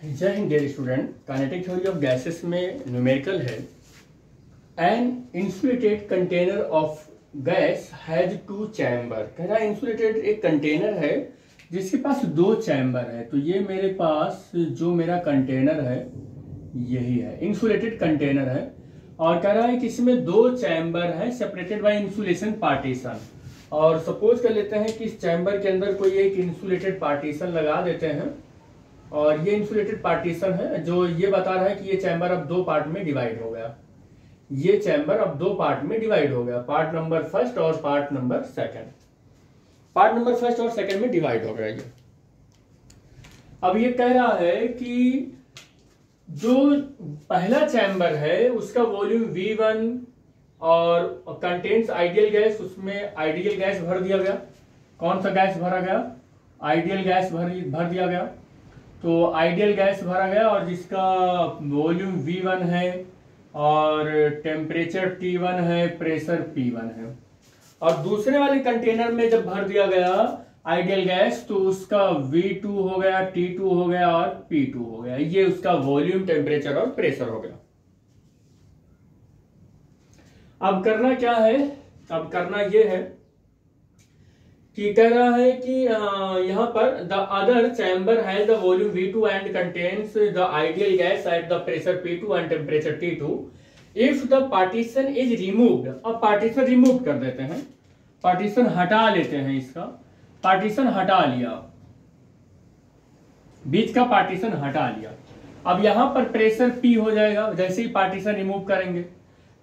जय हिंद dear student. Kinetic theory of gases में न्यूमेरिकल है। An insulated container of gas has two chamber. कह रहा है इंसुलेटेड एक कंटेनर है जिसके पास दो चैम्बर है। तो ये मेरे पास जो मेरा कंटेनर है यही है, इंसुलेटेड कंटेनर है। और कह रहा है कि इसमें दो चैम्बर है सेपरेटेड बाय इंसुलेशन पार्टीशन। और सपोज कर लेते हैं कि इस चैम्बर के अंदर कोई एक इंसुलेटेड पार्टीशन लगा देते हैं। और ये इंसुलेटेड पार्टीशन है जो ये बता रहा है कि ये चैम्बर अब दो पार्ट में डिवाइड हो गया। ये चैम्बर अब दो पार्ट में डिवाइड हो गया, पार्ट नंबर फर्स्ट और part number second. Part number first और सेकंड में डिवाइड हो गया ये। अब ये कह रहा है कि जो पहला चैम्बर है उसका वॉल्यूम V1 और कंटेन्स आइडियल गैस, उसमें आइडियल गैस भर दिया गया। कौन सा गैस भरा गया? आइडियल गैस भर दिया गया। तो आइडियल गैस भरा गया और जिसका वॉल्यूम V1 है और टेम्परेचर T1 है, प्रेशर P1 है। और दूसरे वाले कंटेनर में जब भर दिया गया आइडियल गैस तो उसका V2 हो गया, T2 हो गया और P2 हो गया। ये उसका वॉल्यूम, टेम्परेचर और प्रेशर हो गया। अब करना क्या है? अब करना ये है कि कह रहा है कि यहां पर the other chamber has the volume V2 and contains the ideal gas at the pressure P2 and temperature T2 if the partition is removed. अब पार्टीशन रिमूव कर देते हैं, पार्टीशन हटा लेते हैं। इसका पार्टीशन हटा लिया, बीच का पार्टीशन हटा लिया। अब यहां पर प्रेशर P हो जाएगा जैसे ही पार्टीशन रिमूव करेंगे,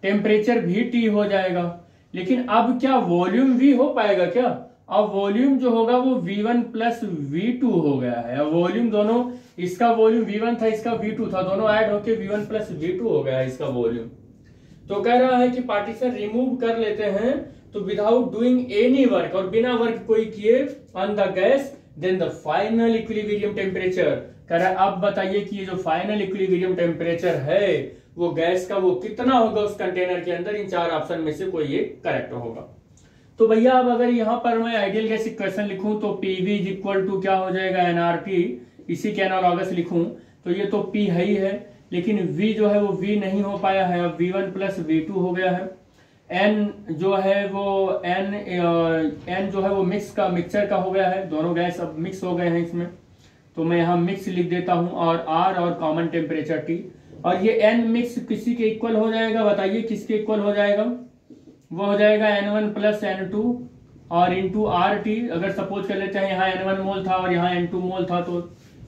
टेम्परेचर भी T हो जाएगा। लेकिन अब क्या वॉल्यूम V हो पाएगा क्या? अब वॉल्यूम जो होगा वो V1 प्लस V2 हो गया है। अब वॉल्यूम दोनों, इसका वॉल्यूम V1 था, इसका V2 था, दोनों ऐड होके V1 प्लस V2 हो गया है इसका वॉल्यूम। तो कह रहा है कि पार्टीशन रिमूव कर लेते हैं तो विदाउट डूइंग एनी वर्क, और बिना वर्क कोई किए, on the gas then the final equilibrium temperature. कह रहा है अब बताइए कि ये जो फाइनल इक्विलिब्रियम टेम्परेचर है वो गैस का वो कितना होगा उस कंटेनर के अंदर। इन चार ऑप्शन में से कोई एक करेक्ट होगा। तो भैया अब अगर यहां पर मैं आइडियल गैस इक्वेशन लिखूं तो PV इज इक्वल टू क्या हो जाएगा? nRT। इसी के एनालॉगस लिखूं तो ये तो P है ही है, लेकिन V जो है वो V नहीं हो पाया है। अब V1 प्लस V2 हो गया है। N जो है वो N जो है वो मिक्सचर का हो गया है। दोनों गैस अब मिक्स हो गए हैं इसमें, तो मैं यहाँ मिक्स लिख देता हूं। और R और कॉमन टेम्परेचर T। और ये N मिक्स किसी के इक्वल हो जाएगा? बताइए किसके इक्वल हो जाएगा? वो हो जाएगा N1 प्लस N2 और इंटू RT। अगर सपोज कर लेते हैं यहाँ N1 मोल था और यहाँ N2 मोल था तो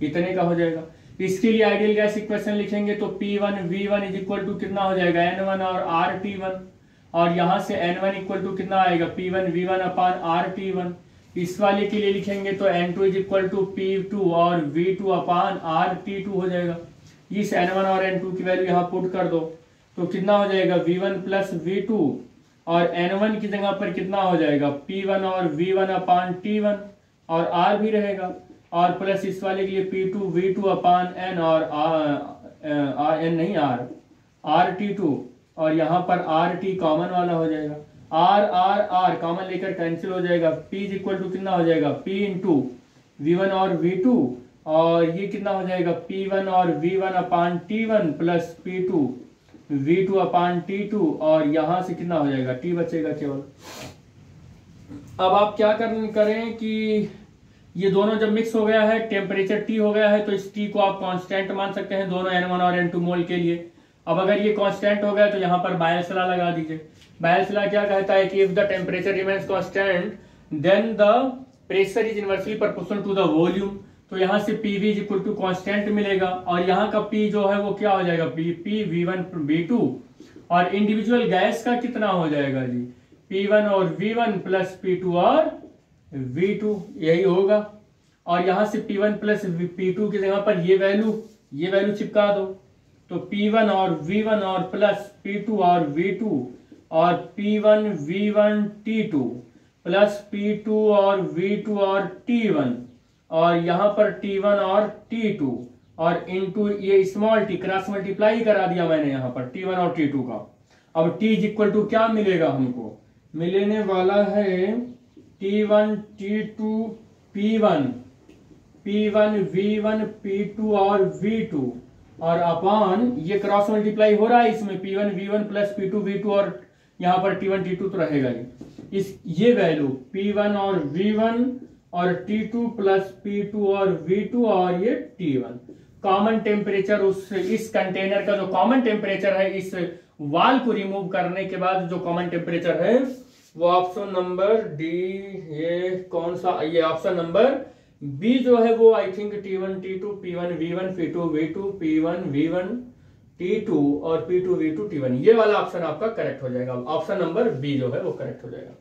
इतने का हो जाएगा। इसके लिए आइडियल गैस इक्वेशन लिखेंगे तो P1 V1 is equal to कितना हो जाएगा? N1 और RT1। और यहाँ से N1 इक्वल टू कितना आएगा? P1 V1 अपान RT1। इस वाले के लिए लिखेंगे तो N2 is equal to P2 और V2 अपान RT2 हो जाएगा। इस N1 और N2 की वैल्यू यहाँ पुट कर दो तो कितना हो जाएगा? V1 प्लस V2 और N1 की जगह पर कितना हो जाएगा? P1 और V1 अपान T1 और R भी रहेगा। और प्लस इस वाले के लिए P2 V2 अपान N और N नहीं RT2। और यहाँ पर RT कॉमन वाला हो जाएगा। R कॉमन लेकर कैंसिल हो जाएगा। P इज इक्वल टू कितना हो जाएगा? P इंटू V1 और V2। और ये कितना हो जाएगा? P1 और V1 अपान T1 प्लस P2 V2 अपान T2। और यहां से कितना हो जाएगा? T बचेगा केवल। अब आप क्या करें कि ये दोनों जब मिक्स हो गया है, टेम्परेचर T हो गया है, तो इस T को आप कांस्टेंट मान सकते हैं दोनों N1 और N2 मोल के लिए। अब अगर ये कांस्टेंट हो गया तो यहाँ पर बायल्स लॉ लगा दीजिए। बायल्स लॉ क्या कहता है कि if the temperature remains constant then the pressure is inversely proportional to the volume. तो यहाँ से PV is equal to constant मिलेगा और यहाँ का P जो है वो क्या हो जाएगा? P V1 V2। और इंडिविजुअल गैस का कितना हो जाएगा जी? P1 और V1 प्लस P2 और V2 यही होगा। और यहाँ से P1 प्लस P2 की जगह पर ये वैल्यू चिपका दो तो P1 और V1 और प्लस P2 और V2 और P1 V1 T2 plus P2 और V2 और T1 और यहाँ पर T1 और T2 और इंटू ये स्मॉल t क्रॉस मल्टीप्लाई करा दिया मैंने यहाँ पर T1 और T2 का। अब T इज इक्वल टू क्या मिलेगा? हमको मिलने वाला है T1 T2 P1 P1 V1 P2 और V2 और अपॉन ये क्रॉस मल्टीप्लाई हो रहा है इसमें P1 V1 plus P2 V2 और यहाँ पर T1 T2 तो रहेगा ही। ये वैल्यू P1 और V1 और T2 प्लस P2 और V2 और ये T1 कॉमन टेम्परेचर इस कंटेनर का जो कॉमन टेम्परेचर है इस वाल को रिमूव करने के बाद जो कॉमन टेम्परेचर है वो ऑप्शन नंबर डी, ये कौन सा, ये ऑप्शन नंबर बी जो है वो I think T1 T2 P1 V1 P2 V2 P1 V1 T2 और P2 V2 T1 ये वाला ऑप्शन आपका करेक्ट हो जाएगा। ऑप्शन नंबर बी जो है वो करेक्ट हो जाएगा।